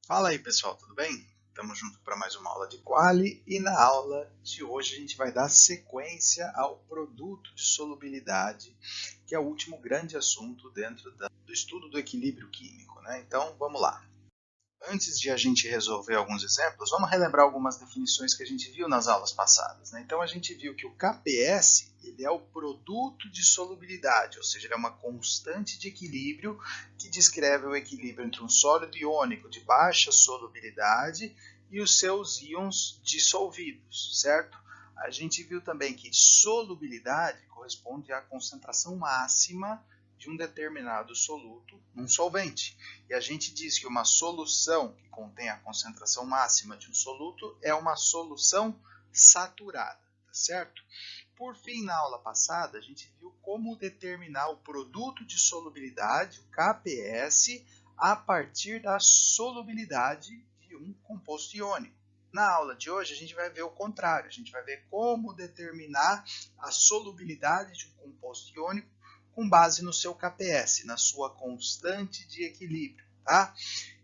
Fala aí pessoal, tudo bem? Estamos juntos para mais uma aula de Quali e na aula de hoje a gente vai dar sequência ao produto de solubilidade, que é o último grande assunto dentro do estudo do equilíbrio químico, né? Então vamos lá. Antes de a gente resolver alguns exemplos, vamos relembrar algumas definições que a gente viu nas aulas passadas, né? Então a gente viu que o KPS ele é o produto de solubilidade, ou seja, ele é uma constante de equilíbrio que descreve o equilíbrio entre um sólido iônico de baixa solubilidade e os seus íons dissolvidos, certo? A gente viu também que solubilidade corresponde à concentração máxima de um determinado soluto num solvente. E a gente diz que uma solução que contém a concentração máxima de um soluto é uma solução saturada, tá certo? Por fim, na aula passada, a gente viu como determinar o produto de solubilidade, o KPS, a partir da solubilidade de um composto iônico. Na aula de hoje, a gente vai ver o contrário, a gente vai ver como determinar a solubilidade de um composto iônico com base no seu KPS, na sua constante de equilíbrio, tá?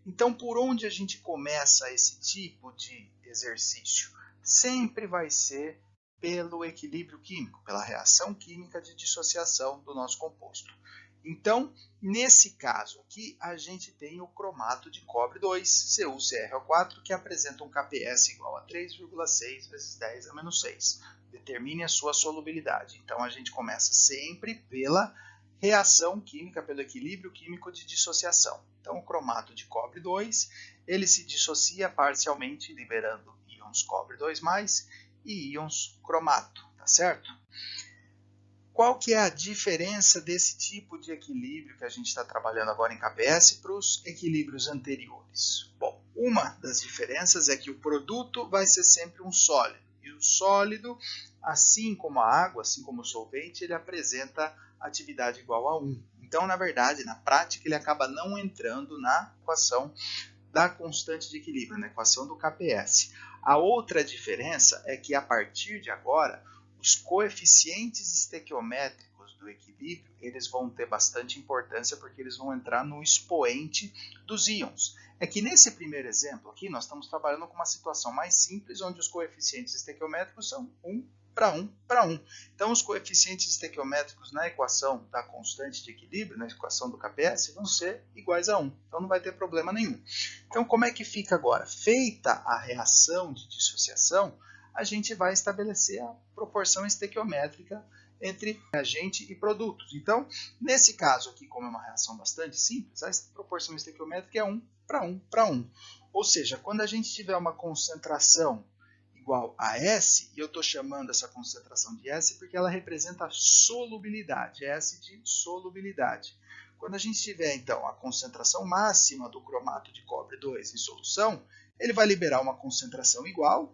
Então, por onde a gente começa esse tipo de exercício? Sempre vai ser pelo equilíbrio químico, pela reação química de dissociação do nosso composto. Então, nesse caso aqui, a gente tem o cromato de cobre 2, CuCrO4, que apresenta um KPS igual a 3,6 vezes 10 a menos 6. Determine a sua solubilidade. Então, a gente começa sempre pela reação química, pelo equilíbrio químico de dissociação. Então, o cromato de cobre 2, ele se dissocia parcialmente, liberando íons cobre 2+, e íons cromato, tá certo? Qual que é a diferença desse tipo de equilíbrio que a gente está trabalhando agora em KPS para os equilíbrios anteriores? Bom, uma das diferenças é que o produto vai ser sempre um sólido. E o sólido, assim como a água, assim como o solvente, ele apresenta atividade igual a 1. Então, na verdade, na prática, ele acaba não entrando na equação da constante de equilíbrio, na equação do KPS. A outra diferença é que, a partir de agora, os coeficientes estequiométricos do equilíbrio eles vão ter bastante importância porque eles vão entrar no expoente dos íons. É que nesse primeiro exemplo aqui, nós estamos trabalhando com uma situação mais simples, onde os coeficientes estequiométricos são 1 para 1 para 1. Então, os coeficientes estequiométricos na equação da constante de equilíbrio, na equação do KPS, vão ser iguais a 1. Então, não vai ter problema nenhum. Então, como é que fica agora? Feita a reação de dissociação, a gente vai estabelecer a proporção estequiométrica entre reagente e produtos. Então, nesse caso aqui, como é uma reação bastante simples, a proporção estequiométrica é 1 para 1 para 1. Ou seja, quando a gente tiver uma concentração igual a S, e eu estou chamando essa concentração de S porque ela representa a solubilidade, S de solubilidade. Quando a gente tiver, então, a concentração máxima do cromato de cobre 2 em solução, ele vai liberar uma concentração igual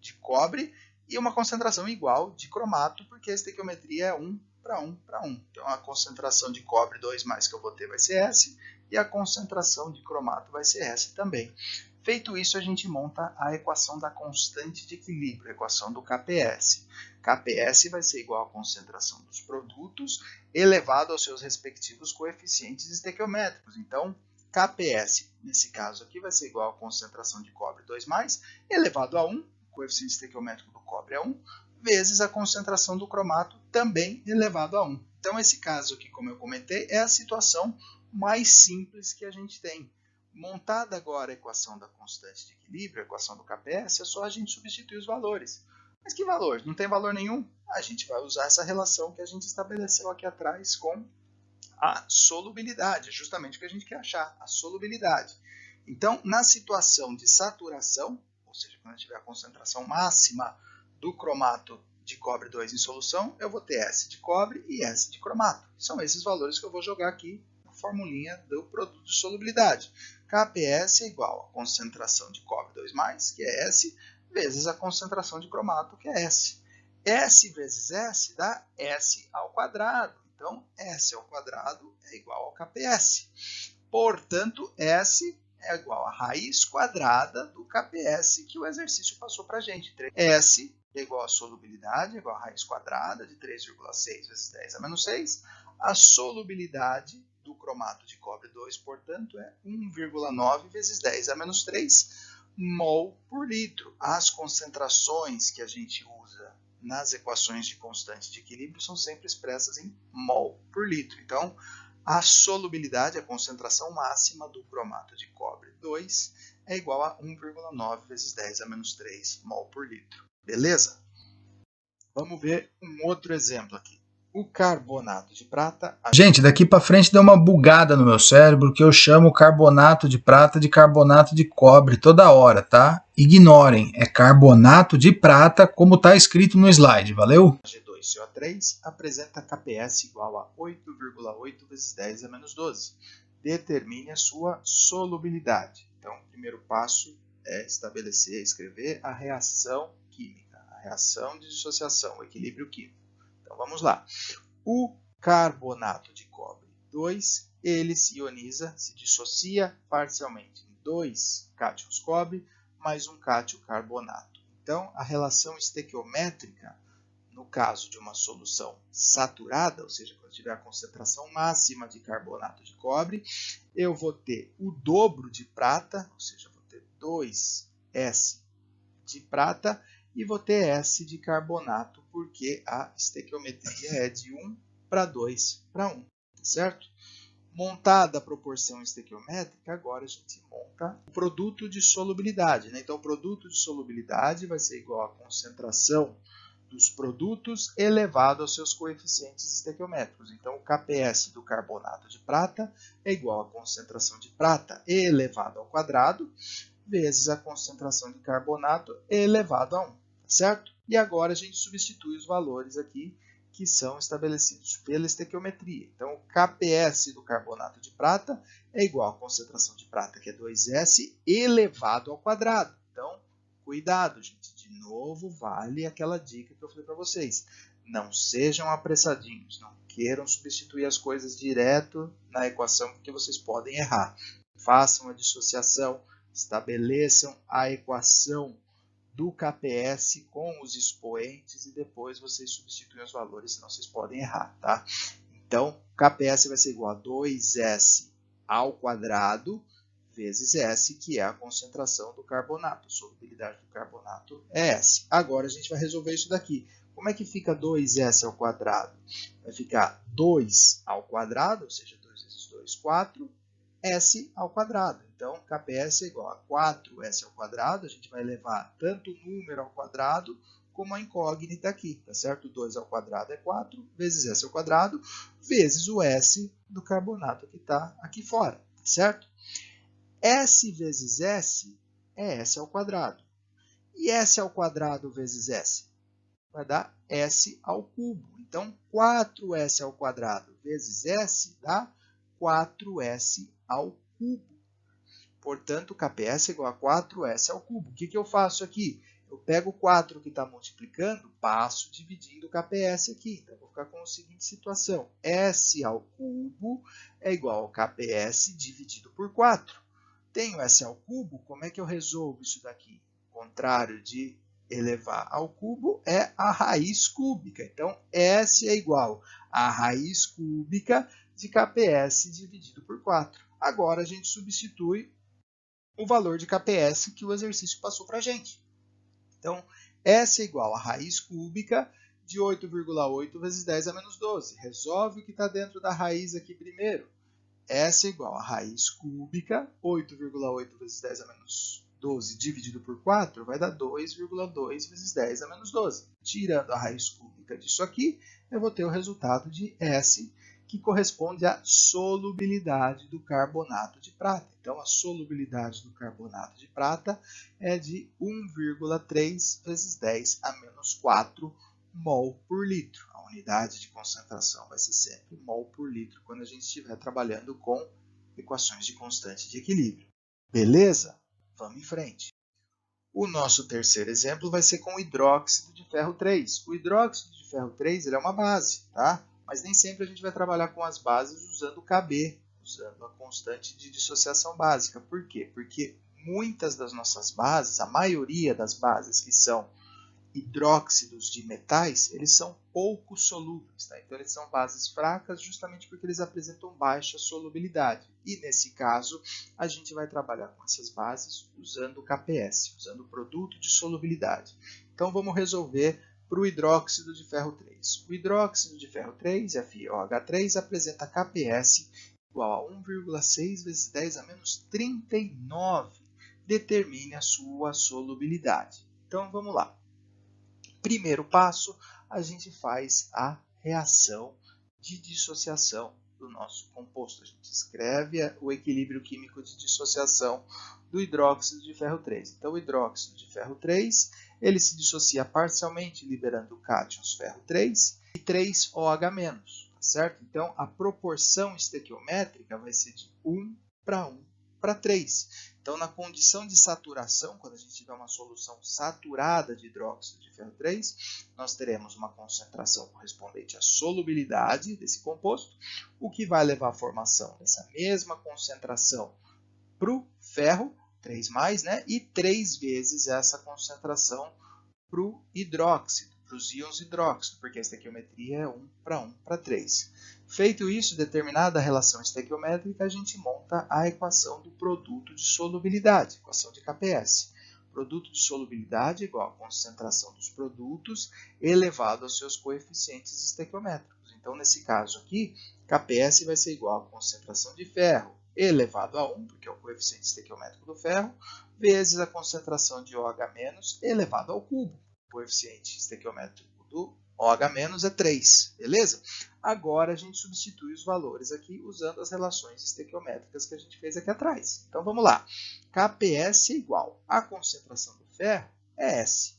de cobre e uma concentração igual de cromato, porque a estequiometria é 1 para 1 para 1. Então, a concentração de cobre 2 mais que eu vou ter vai ser S, e a concentração de cromato vai ser S também. Feito isso, a gente monta a equação da constante de equilíbrio, a equação do KPS. KPS vai ser igual à concentração dos produtos elevado aos seus respectivos coeficientes estequiométricos. Então, KPS, nesse caso aqui, vai ser igual à concentração de cobre 2+, elevado a 1, o coeficiente estequiométrico do cobre é 1, vezes a concentração do cromato, também elevado a 1. Então, esse caso aqui, como eu comentei, é a situação mais simples que a gente tem. Montada agora a equação da constante de equilíbrio, a equação do KPS, é só a gente substituir os valores. Mas que valor? Não tem valor nenhum? A gente vai usar essa relação que a gente estabeleceu aqui atrás com a solubilidade, justamente o que a gente quer achar, a solubilidade. Então, na situação de saturação, ou seja, quando tiver a concentração máxima do cromato de cobre 2 em solução, eu vou ter S de cobre e S de cromato. São esses valores que eu vou jogar aqui na formulinha do produto de solubilidade. KPS é igual a concentração de cobre 2+, que é S, vezes a concentração de cromato, que é S. S vezes S dá S ao quadrado. Então, S ao quadrado é igual ao KPS. Portanto, S é igual a raiz quadrada do KPS que o exercício passou para a gente. S é igual a solubilidade, é igual a raiz quadrada de 3,6 vezes 10 a menos 6. A solubilidade do cromato de cobre 2, portanto, é 1,9 vezes 10 a menos 3 mol por litro. As concentrações que a gente usa nas equações de constante de equilíbrio são sempre expressas em mol por litro. Então, a solubilidade, a concentração máxima do cromato de cobre 2 é igual a 1,9 vezes 10 a menos 3 mol por litro. Beleza? Vamos ver um outro exemplo aqui. O carbonato de prata... Gente, daqui para frente deu uma bugada no meu cérebro que eu chamo carbonato de prata de carbonato de cobre toda hora, tá? Ignorem, é carbonato de prata como está escrito no slide, valeu? G2CO3 apresenta KPS igual a 8,8 vezes 10 a menos 12. Determine a sua solubilidade. Então, o primeiro passo é estabelecer, escrever a reação química, a reação de dissociação, o equilíbrio químico. Então, vamos lá. O carbonato de cobre 2, ele se ioniza, se dissocia parcialmente em 2 cátions cobre mais um cátion carbonato. Então, a relação estequiométrica, no caso de uma solução saturada, ou seja, quando tiver a concentração máxima de carbonato de cobre, eu vou ter o dobro de prata, ou seja, vou ter 2S de prata, e vou ter S de carbonato, porque a estequiometria é de 1 para 2 para 1, certo? Montada a proporção estequiométrica, agora a gente monta o produto de solubilidade, né? Então, o produto de solubilidade vai ser igual à concentração dos produtos elevado aos seus coeficientes estequiométricos. Então, o KPS do carbonato de prata é igual à concentração de prata elevado ao quadrado vezes a concentração de carbonato elevado a 1, certo? E agora a gente substitui os valores aqui que são estabelecidos pela estequiometria. Então, o KPS do carbonato de prata é igual à concentração de prata, que é 2S, elevado ao quadrado. Então, cuidado, gente. De novo, vale aquela dica que eu falei para vocês. Não sejam apressadinhos, não queiram substituir as coisas direto na equação, porque vocês podem errar. Façam a dissociação, estabeleçam a equação do KPS com os expoentes e depois vocês substituem os valores, senão vocês podem errar, tá? Então, o KPS vai ser igual a 2S ao quadrado vezes S, que é a concentração do carbonato. A solubilidade do carbonato é S. Agora a gente vai resolver isso daqui. Como é que fica 2S ao quadrado? Vai ficar 2 ao quadrado, ou seja, 2 vezes 2, 4, S ao quadrado. Então, KPS é igual a 4S ao quadrado. A gente vai levar tanto o número ao quadrado como a incógnita aqui, tá certo? 2 ao quadrado é 4, vezes S ao quadrado, vezes o S do carbonato que está aqui fora, tá certo? S vezes S é S ao quadrado. E S ao quadrado vezes S vai dar S ao cubo. Então, 4S ao quadrado vezes S dá 4S ao cubo. Portanto, KPS é igual a 4S ao cubo. O que eu faço aqui? Eu pego o 4 que está multiplicando, passo dividindo o KPS aqui. Então, vou ficar com a seguinte situação. S ao cubo é igual ao KPS dividido por 4. Tenho S ao cubo, como é que eu resolvo isso daqui? O contrário de elevar ao cubo é a raiz cúbica. Então, S é igual a raiz cúbica de KPS dividido por 4. Agora, a gente substitui o valor de KPS que o exercício passou para a gente. Então, S é igual a raiz cúbica de 8,8 vezes 10 a menos 12. Resolve o que está dentro da raiz aqui primeiro. S é igual a raiz cúbica, 8,8 vezes 10 a menos 12 dividido por 4 vai dar 2,2 vezes 10 a menos 12. Tirando a raiz cúbica disso aqui, eu vou ter o resultado de S, que corresponde à solubilidade do carbonato de prata. Então, a solubilidade do carbonato de prata é de 1,3 vezes 10 a menos 4 mol por litro. A unidade de concentração vai ser sempre mol por litro quando a gente estiver trabalhando com equações de constante de equilíbrio. Beleza? Vamos em frente. O nosso terceiro exemplo vai ser com o hidróxido de ferro 3. O hidróxido de ferro 3 ele é uma base, tá? Mas nem sempre a gente vai trabalhar com as bases usando o Kb, usando a constante de dissociação básica. Por quê? Porque muitas das nossas bases, a maioria das bases que são hidróxidos de metais, eles são pouco solúveis, tá? Então eles são bases fracas justamente porque eles apresentam baixa solubilidade. E nesse caso, a gente vai trabalhar com essas bases usando o KPS, usando o produto de solubilidade. Então vamos resolver para o hidróxido de ferro 3. O hidróxido de ferro 3, FiOH3, apresenta KPS igual a 1,6 vezes 10 a menos 39. Determine a sua solubilidade. Então vamos lá. Primeiro passo, a gente faz a reação de dissociação do nosso composto. A gente escreve o equilíbrio químico de dissociação do hidróxido de ferro 3. Então, o hidróxido de ferro 3, ele se dissocia parcialmente, liberando cátions ferro 3 e 3OH-, tá certo? Então, a proporção estequiométrica vai ser de 1 para 1 para 3. Então, na condição de saturação, quando a gente tiver uma solução saturada de hidróxido de ferro 3, nós teremos uma concentração correspondente à solubilidade desse composto, o que vai levar à formação dessa mesma concentração para o ferro, 3+, né? E 3 vezes essa concentração para o hidróxido, para os íons hidróxido, porque a estequiometria é 1 para 1 para 3. Feito isso, determinada a relação estequiométrica, a gente monta a equação do produto de solubilidade, equação de KPS. Produto de solubilidade igual a concentração dos produtos elevado aos seus coeficientes estequiométricos. Então, nesse caso aqui, KPS vai ser igual a concentração de ferro elevado a 1, porque é o coeficiente estequiométrico do ferro, vezes a concentração de OH- elevado ao cubo. O coeficiente estequiométrico do OH- é 3, beleza? Agora a gente substitui os valores aqui usando as relações estequiométricas que a gente fez aqui atrás. Então vamos lá. KPS é igual a concentração do ferro é S.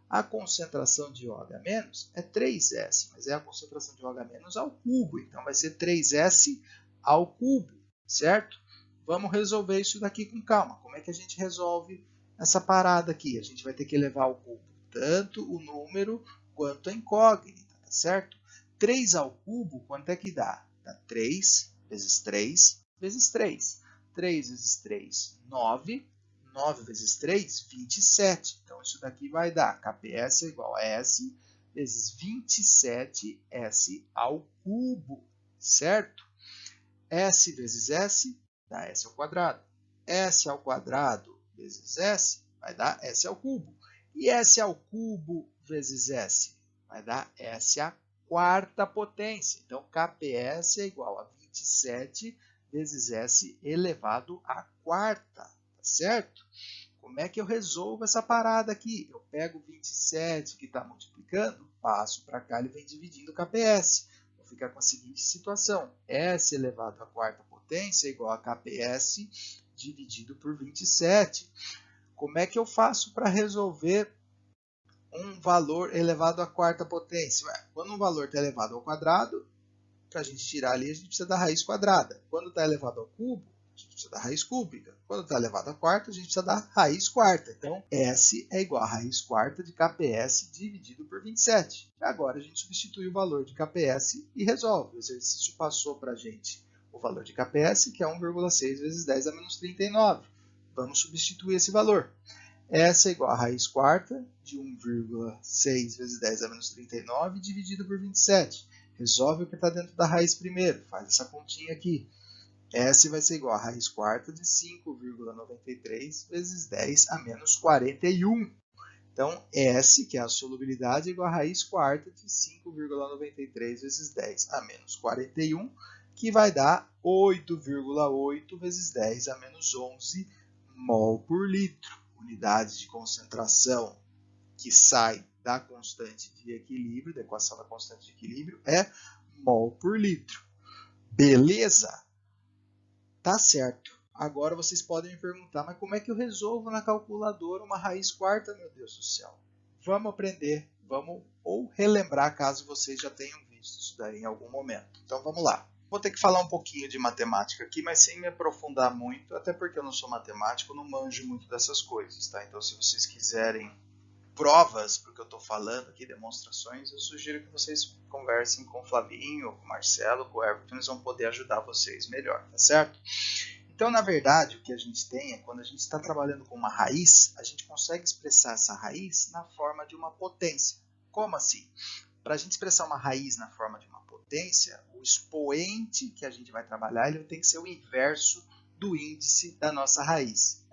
A concentração de OH- é 3S, mas é a concentração de OH- ao cubo. Então vai ser 3S ao cubo, certo? Vamos resolver isso daqui com calma. Como é que a gente resolve essa parada aqui? A gente vai ter que elevar ao cubo tanto o número quanto a incógnita, tá certo? 3 ao cubo, quanto é que dá? Dá 3 vezes 3 vezes 3. 3 vezes 3, 9. 9 vezes 3, 27. Então, isso daqui vai dar KPS é igual a S vezes 27S ao cubo, certo? S vezes S dá S ao quadrado. S ao quadrado vezes S vai dar S ao cubo. E S ao cubo vezes S vai dar S à quarta potência. Então, KPS é igual a 27 vezes S elevado à quarta, tá certo? Como é que eu resolvo essa parada aqui? Eu pego 27 que está multiplicando, passo para cá, ele vem dividindo o KPS. Vou ficar com a seguinte situação. S elevado à quarta potência é igual a KPS dividido por 27. Como é que eu faço para resolver um valor elevado à quarta potência? Quando um valor está elevado ao quadrado, para a gente tirar ali, a gente precisa da raiz quadrada. Quando está elevado ao cubo, a gente precisa da raiz cúbica. Quando está elevado à quarta, a gente precisa da raiz quarta. Então, S é igual a raiz quarta de KPS dividido por 27. Agora, a gente substitui o valor de KPS e resolve. O exercício passou para a gente o valor de KPS, que é 1,6 vezes 10 a menos 39. Vamos substituir esse valor. S é igual a raiz quarta de 1,6 vezes 10 a menos 39 dividido por 27. Resolve o que está dentro da raiz primeiro. Faz essa continha aqui. S vai ser igual a raiz quarta de 5,93 vezes 10 a menos 41. Então, S, que é a solubilidade, é igual a raiz quarta de 5,93 vezes 10 a menos 41, que vai dar 8,8 vezes 10 a menos 11 mol por litro. Unidade de concentração que sai da constante de equilíbrio, da equação da constante de equilíbrio, é mol por litro. Beleza? Tá certo. Agora vocês podem me perguntar, mas como é que eu resolvo na calculadora uma raiz quarta, meu Deus do céu? Vamos aprender, vamos ou relembrar caso vocês já tenham visto isso daí em algum momento. Então vamos lá. Vou ter que falar um pouquinho de matemática aqui, mas sem me aprofundar muito, até porque eu não sou matemático, não manjo muito dessas coisas, tá? Então se vocês quiserem provas para o que eu estou falando aqui, demonstrações, eu sugiro que vocês conversem com o Flavinho, com o Marcelo, com o Everton, eles vão poder ajudar vocês melhor, tá certo? Então, na verdade, o que a gente tem é quando a gente está trabalhando com uma raiz, a gente consegue expressar essa raiz na forma de uma potência. Como assim? Para a gente expressar uma raiz na forma de uma potência, o expoente que a gente vai trabalhar ele tem que ser o inverso do índice da nossa raiz.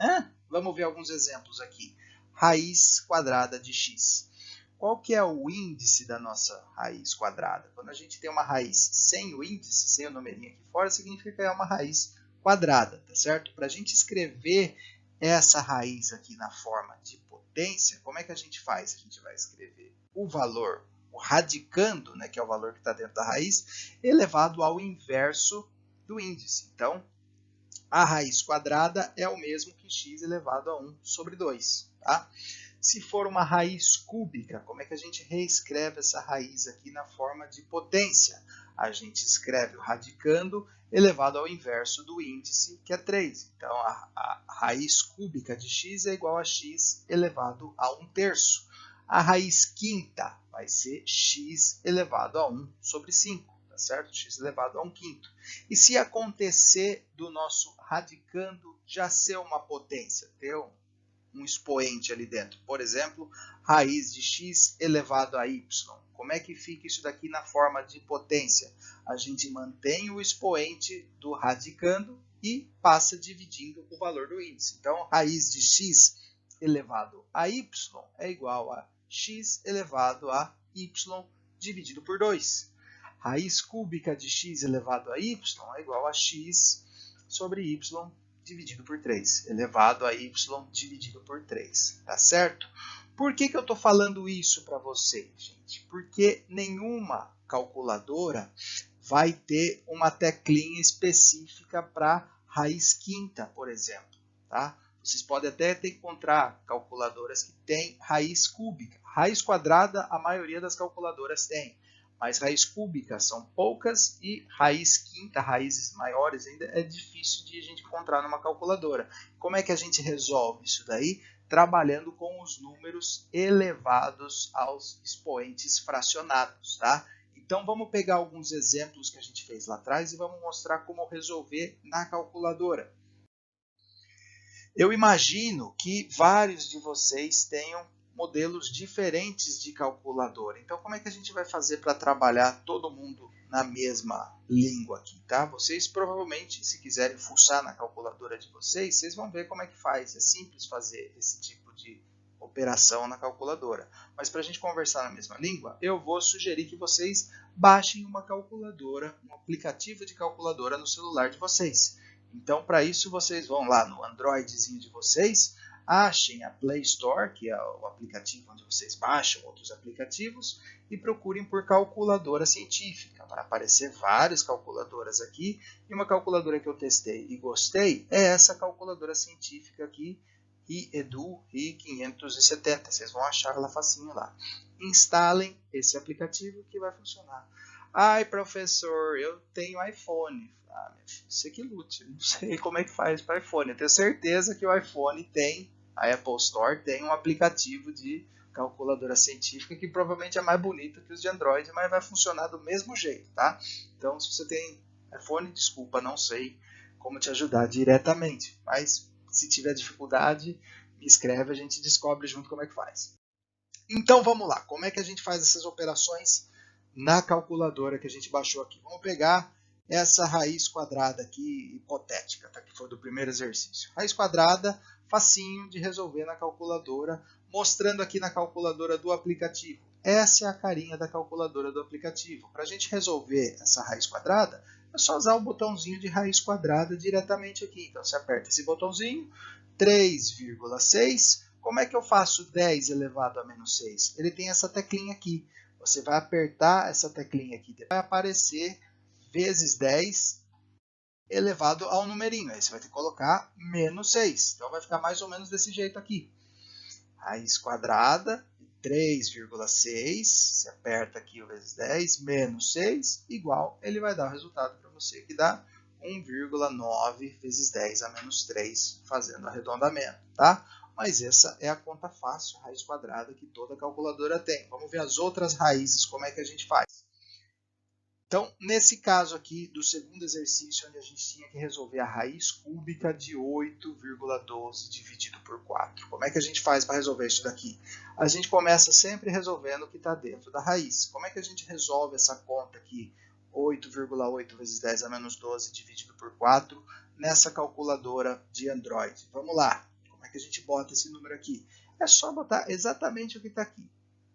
Vamos ver alguns exemplos aqui. Raiz quadrada de x. Qual que é o índice da nossa raiz quadrada? Quando a gente tem uma raiz sem o índice, sem o numerinho aqui fora, significa que é uma raiz quadrada, tá certo? Para a gente escrever essa raiz aqui na forma de potência, como é que a gente faz? A gente vai escrever o valor, o radicando, né, que é o valor que está dentro da raiz, elevado ao inverso do índice. Então, a raiz quadrada é o mesmo que x elevado a 1 sobre 2. Tá? Se for uma raiz cúbica, como é que a gente reescreve essa raiz aqui na forma de potência? A gente escreve o radicando elevado ao inverso do índice, que é 3. Então, a raiz cúbica de x é igual a x elevado a 1/3. A raiz quinta vai ser x elevado a 1 sobre 5. Tá certo? X elevado a 1/5. E se acontecer do nosso radicando já ser uma potência, ter um expoente ali dentro, por exemplo, raiz de x elevado a y, como é que fica isso daqui na forma de potência? A gente mantém o expoente do radicando e passa dividindo o valor do índice. Então, raiz de x elevado a y é igual a x elevado a y dividido por 2. Raiz cúbica de x elevado a y é igual a x sobre y dividido por 3, elevado a y dividido por 3, tá certo? Por que eu estou falando isso para você, gente? Porque nenhuma calculadora vai ter uma teclinha específica para raiz quinta, por exemplo, tá? Vocês podem até encontrar calculadoras que têm raiz cúbica. Raiz quadrada, a maioria das calculadoras tem. Mas raiz cúbica são poucas e raiz quinta, raízes maiores, ainda é difícil de a gente encontrar numa calculadora. Como é que a gente resolve isso daí? Trabalhando com os números elevados aos expoentes fracionados, tá? Então vamos pegar alguns exemplos que a gente fez lá atrás e vamos mostrar como resolver na calculadora. Eu imagino que vários de vocês tenham modelos diferentes de calculadora. Então, como é que a gente vai fazer para trabalhar todo mundo na mesma língua aqui, tá? Vocês provavelmente, se quiserem fuçar na calculadora de vocês, vocês vão ver como é que faz. É simples fazer esse tipo de operação na calculadora. Mas para a gente conversar na mesma língua, eu vou sugerir que vocês baixem uma calculadora, um aplicativo de calculadora no celular de vocês. Então, para isso, vocês vão lá no Androidzinho de vocês, achem a Play Store, que é o aplicativo onde vocês baixam outros aplicativos, e procurem por calculadora científica. Vai aparecer várias calculadoras aqui, e uma calculadora que eu testei e gostei é essa calculadora científica aqui, RIEDU RI570. Vocês vão achar ela facinho lá. Instalem esse aplicativo que vai funcionar. Ai, professor, eu tenho iPhone. Ah, meu filho, você que lute. Não sei como é que faz para iPhone. Eu tenho certeza que o iPhone tem, a Apple Store tem um aplicativo de calculadora científica que provavelmente é mais bonito que os de Android, mas vai funcionar do mesmo jeito, tá? Então, se você tem iPhone, desculpa, não sei como te ajudar diretamente. Mas se tiver dificuldade, me escreve, a gente descobre junto como é que faz. Então, vamos lá. Como é que a gente faz essas operações na calculadora que a gente baixou aqui? Vamos pegar essa raiz quadrada aqui, hipotética, tá? Que foi do primeiro exercício. Raiz quadrada, facinho de resolver na calculadora, mostrando aqui na calculadora do aplicativo. Essa é a carinha da calculadora do aplicativo. Para a gente resolver essa raiz quadrada, é só usar o botãozinho de raiz quadrada diretamente aqui. Então, você aperta esse botãozinho, 3,6. Como é que eu faço 10 elevado a menos 6? Ele tem essa teclinha aqui. Você vai apertar essa teclinha aqui, vai aparecer vezes 10 elevado ao numerinho. Aí você vai ter que colocar menos 6. Então, vai ficar mais ou menos desse jeito aqui. Raiz quadrada, 3,6. Você aperta aqui o vezes 10, menos 6, igual. Ele vai dar o resultado para você, que dá 1,9 vezes 10 a menos 3, fazendo arredondamento, tá? Mas essa é a conta fácil, raiz quadrada, que toda calculadora tem. Vamos ver as outras raízes, como é que a gente faz. Então, nesse caso aqui do segundo exercício, onde a gente tinha que resolver a raiz cúbica de 8,12 dividido por 4. Como é que a gente faz para resolver isso daqui? A gente começa sempre resolvendo o que está dentro da raiz. Como é que a gente resolve essa conta aqui, 8,8 vezes 10 a menos 12 dividido por 4, nessa calculadora de Android? Vamos lá. Como é que a gente bota esse número aqui? É só botar exatamente o que está aqui.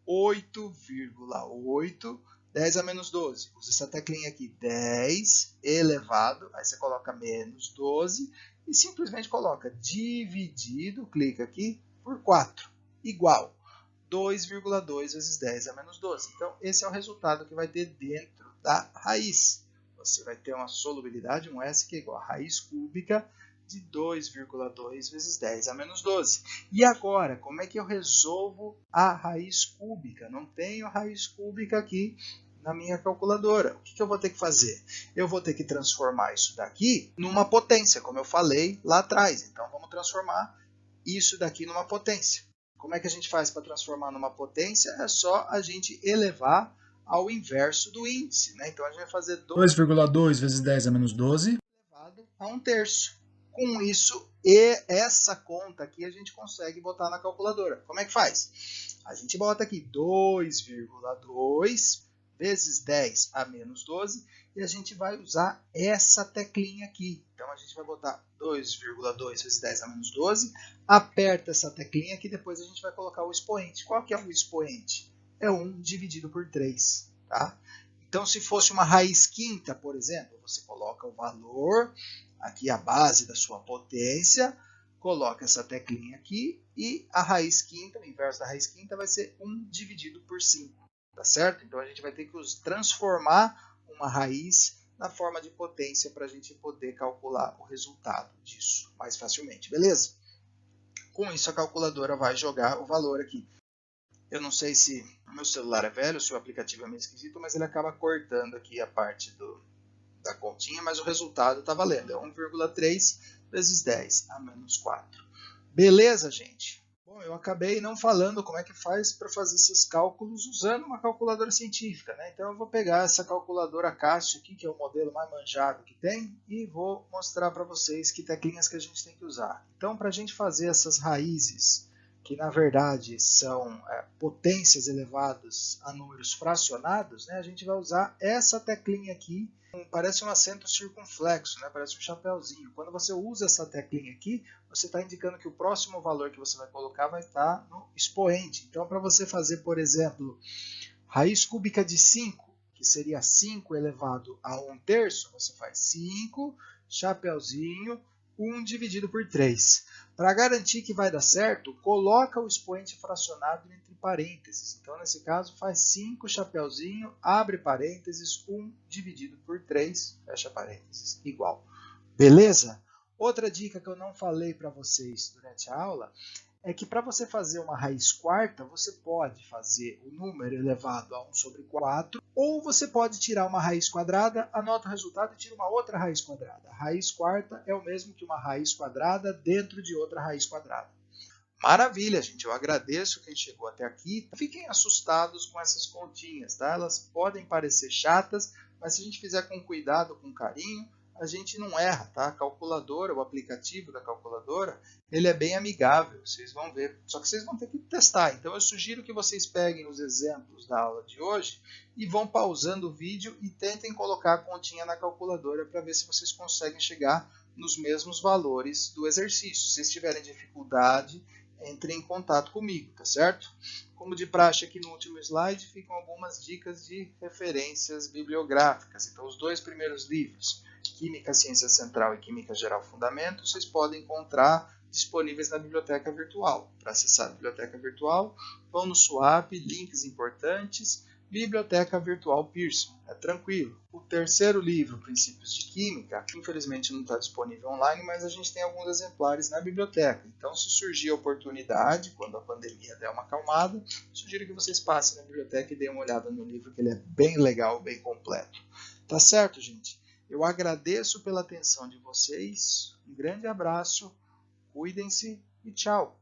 8,8 10 a menos 12. Usa essa teclinha aqui, 10 elevado, aí você coloca menos 12 e simplesmente coloca dividido, clica aqui, por 4, igual 2,2 vezes 10 a menos 12. Então, esse é o resultado que vai ter dentro da raiz. Você vai ter uma solubilidade, um S, que é igual a raiz cúbica de 2,2 vezes 10 a menos 12. E agora, como é que eu resolvo a raiz cúbica? Não tenho raiz cúbica aqui na minha calculadora. O que eu vou ter que fazer? Eu vou ter que transformar isso daqui numa potência, como eu falei lá atrás. Então, vamos transformar isso daqui numa potência. Como é que a gente faz para transformar numa potência? É só a gente elevar ao inverso do índice, né? Então, a gente vai fazer 2,2 vezes 10 a menos 12 elevado a 1/3. Com isso, e essa conta aqui a gente consegue botar na calculadora. Como é que faz? A gente bota aqui 2,2 vezes 10 a menos 12 e a gente vai usar essa teclinha aqui. Então, a gente vai botar 2,2 vezes 10 a menos 12, aperta essa teclinha aqui, depois a gente vai colocar o expoente. Qual que é o expoente? É 1 dividido por 3. Tá? Então, se fosse uma raiz quinta, por exemplo, você coloca o valor, aqui a base da sua potência, coloca essa teclinha aqui e a raiz quinta, o inverso da raiz quinta, vai ser 1 dividido por 5. Tá certo? Então, a gente vai ter que transformar uma raiz na forma de potência para a gente poder calcular o resultado disso mais facilmente, beleza? Com isso, a calculadora vai jogar o valor aqui. Eu não sei se o meu celular é velho, se o aplicativo é meio esquisito, mas ele acaba cortando aqui a parte da continha, mas o resultado está valendo. É 1,3 vezes 10 a menos 4. Beleza, gente? Bom, eu acabei não falando como é que faz para fazer esses cálculos usando uma calculadora científica, né? Então eu vou pegar essa calculadora Casio aqui, que é o modelo mais manjado que tem, e vou mostrar para vocês que teclinhas que a gente tem que usar. Então, para a gente fazer essas raízes, que na verdade são potências elevadas a números fracionados, né? A gente vai usar essa teclinha aqui, parece um acento circunflexo, né? Parece um chapéuzinho. Quando você usa essa teclinha aqui, você está indicando que o próximo valor que você vai colocar vai estar no expoente. Então, para você fazer, por exemplo, raiz cúbica de 5, que seria 5 elevado a 1/3, você faz 5, chapéuzinho, 1 dividido por 3. Para garantir que vai dar certo, coloca o expoente fracionado entre parênteses. Então, nesse caso, faz 5, chapéuzinho, abre parênteses, 1 dividido por 3, fecha parênteses, igual. Beleza? Outra dica que eu não falei para vocês durante a aula é que para você fazer uma raiz quarta, você pode fazer o número elevado a 1 sobre 4, ou você pode tirar uma raiz quadrada, anota o resultado e tira uma outra raiz quadrada. A raiz quarta é o mesmo que uma raiz quadrada dentro de outra raiz quadrada. Maravilha, gente. Eu agradeço quem chegou até aqui. Fiquem assustados com essas continhas, tá? Elas podem parecer chatas, mas se a gente fizer com cuidado, com carinho, a gente não erra, tá? A calculadora, o aplicativo da calculadora, ele é bem amigável, vocês vão ver. Só que vocês vão ter que testar. Então, eu sugiro que vocês peguem os exemplos da aula de hoje e vão pausando o vídeo e tentem colocar a continha na calculadora para ver se vocês conseguem chegar nos mesmos valores do exercício. Se vocês tiverem dificuldade, entrem em contato comigo, tá certo? Como de praxe aqui no último slide, ficam algumas dicas de referências bibliográficas. Então, os 2 primeiros livros, Química Ciência Central e Química Geral Fundamento, vocês podem encontrar disponíveis na biblioteca virtual. Para acessar a biblioteca virtual, vão no SWAP, links importantes, Biblioteca Virtual Pearson. É tranquilo. O terceiro livro, Princípios de Química, infelizmente não está disponível online, mas a gente tem alguns exemplares na biblioteca. Então, se surgir a oportunidade, quando a pandemia der uma acalmada, sugiro que vocês passem na biblioteca e deem uma olhada no livro, que ele é bem legal, bem completo. Tá certo, gente? Eu agradeço pela atenção de vocês. Um grande abraço, cuidem-se e tchau!